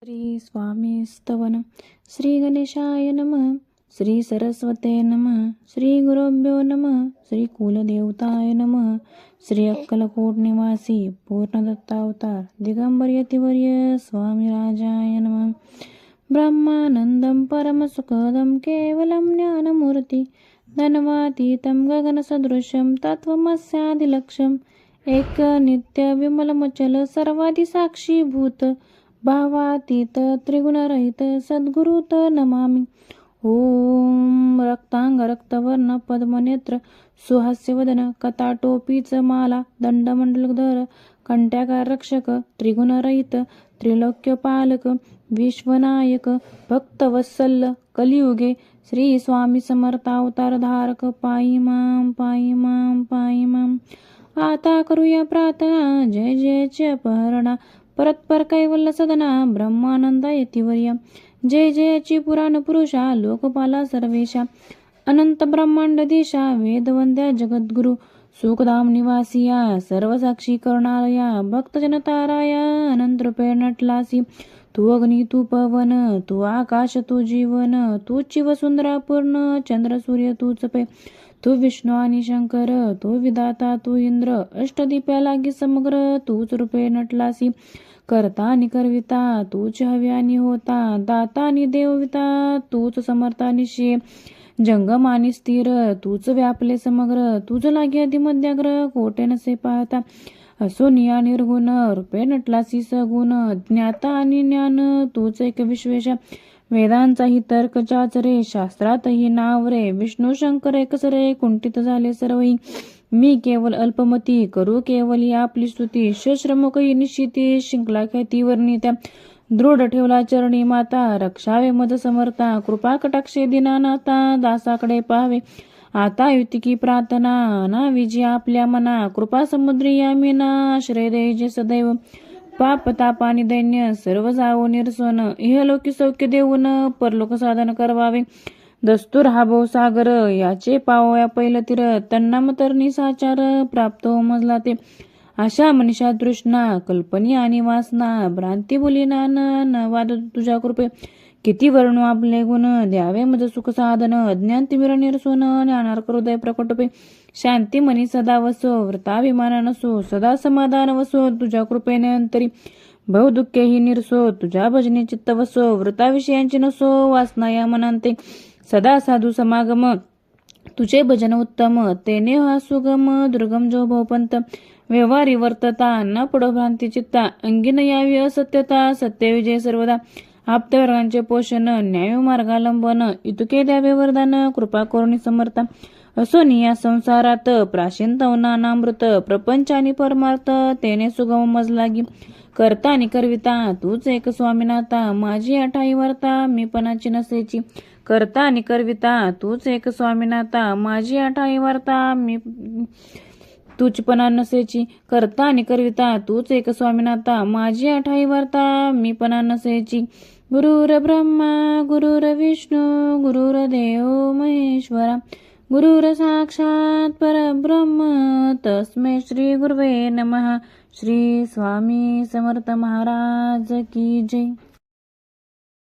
श्री स्वामी स्तवन श्री गणेशाय नमः श्री सरस्वते नमः श्री गुरुभ्यो नमः श्री कुलदेवताय नमः श्री अक्कलकोट निवासी पूर्णदत्तावतार दिगंबर यतिवर्य स्वामी राजाय नमः ब्रह्मानंदं परमसुखदं केवलं ज्ञानमूर्ति धनवातीतं गगनसदृशं तत्त्वमस्यादिलक्ष्यम् एक नित्य विमलमचल सर्वादिसाक्षीभूत भावातीत त्रिगुणरहित सद्गुरुत नमामि. ओम रक्तांग रक्तवर्ण पद्मनेत्र सुहास्यवदन कटाटोपीच माला दंडमंडलधर कंट्याकार रक्षक त्रिगुणरहित त्रिलोक्यपालक विश्वनायक भक्तवत्सल कलियुगे श्री स्वामी समर्थावतार धारक पायी माम पायी माम पायी माम. आता करूया प्रार्थना जय जयचे अपहरणा परत्पर कैवल्य सदना ब्रह्मानंदा यतिवर्य जय जयची पुराण पुरुषा लोकपाला सर्वेशा अनंत ब्रह्मांड देशा वेदवंद्या जगद्गुरु सुखधाम निवासिया सर्वसाक्षी करणारया भक्तजन ताराया अनंत रूपे नटलासी तू अग्नी तू पवन तू आकाश तू जीवन तू चिवसुंदरा पूर्ण चंद्र सूर्य तूच पे तू विष्णू आणि शंकर तू विधाता तू इंद्र अष्टदीप्या लागी समग्र तूच रूपे नटलासी करता आणि करविता तूच हवी आणि होता दाता आणि देवविता तूच समर्था निशी जंगम आणि स्थिर तूच व्यापले समग्र तुझ लागे अधिमध्याग्र कोटे नसे पाहता असोनिया निर्गुण रूपे नटलासी सगुण ज्ञाता आणि ज्ञान तूच एक विश्वेशा वेदांचाही तर्क चाचरे शास्त्रातही नाव रे विष्णू शंकर एकच रे कुंठित झाले सर्वही मी केवळ अल्पमती करू केवळ आपली स्तुती श्रमकही निश्चिती शिंकला ख्याती वर्णित्या दृढ ठेवला चरणी माता रक्षावे मज समर्था कृपा कटाक्षे दिनानाथा दासाकडे पाहावे आता युतिकी प्रार्थना ना विजय आपल्या मना कृपा समुद्री यामिना आश्रय द्यायचे सदैव पाप ताप आणि दैन्य सर्व जावो निरसन इहलोकी सौख्य देऊन परलोक साधन करवावे दस्तूर हा भव सागर याचे पावया पैल तीर तन्नाम तरणी साचार प्राप्त हो मजला ते आशा मनीषा तृष्णा कल्पनी आणि वासना भ्रांती बोलिना न वाद तुझ्या कृपे किती वर्णू आपले गुण द्यावे मज सुख साधन अज्ञान तिमिर निरसोन ज्ञानार्क हृदय प्रकटपे शांती मनी सदा वसो व्रताभिमान नसो सदा समाधान वसो तुझ्या कृपेने अंतरी भव दुःखेही निरसो तुझ्या भजने चित्त वसो व्रताविषयांची नसो वासना या मनांते सदा साधू समागम तुझे भजन उत्तम तेने हा सुगम दुर्गम जो भवपंत व्यवहारी वर्तता न पडो भ्रांती चित्ता अंगीन यावी असत्यता सत्य विजय सर्वदा आप्तवर्गांचे पोषण न्याय मार्गालंबन इतके द्यावे वरदान कृपा करुणी समर्था असो निया संसारात प्राशिंतवनानामृत प्रपंच आणि परमार्थ तेने सुगम मज लागी करता आणि करविता तूच एक स्वामीनाथा माझी अठाई वार्ता मी पणाची नसेची करता आणि करविता तूच एक स्वामीनाथा माझी अठाई वार्ता मी तुझपणा नसेची करता आणि करविता तूच एक स्वामीनाथा माझी अठाई वार्ता मी पणा नसेची गुरुर ब्रह्मा गुरुर विष्णू गुरुर देव महेश्वरा गुरुर साक्षात परब्रह्म तस्मै श्री गुरुवे नमः. श्री स्वामी समर्थ महाराज की जय.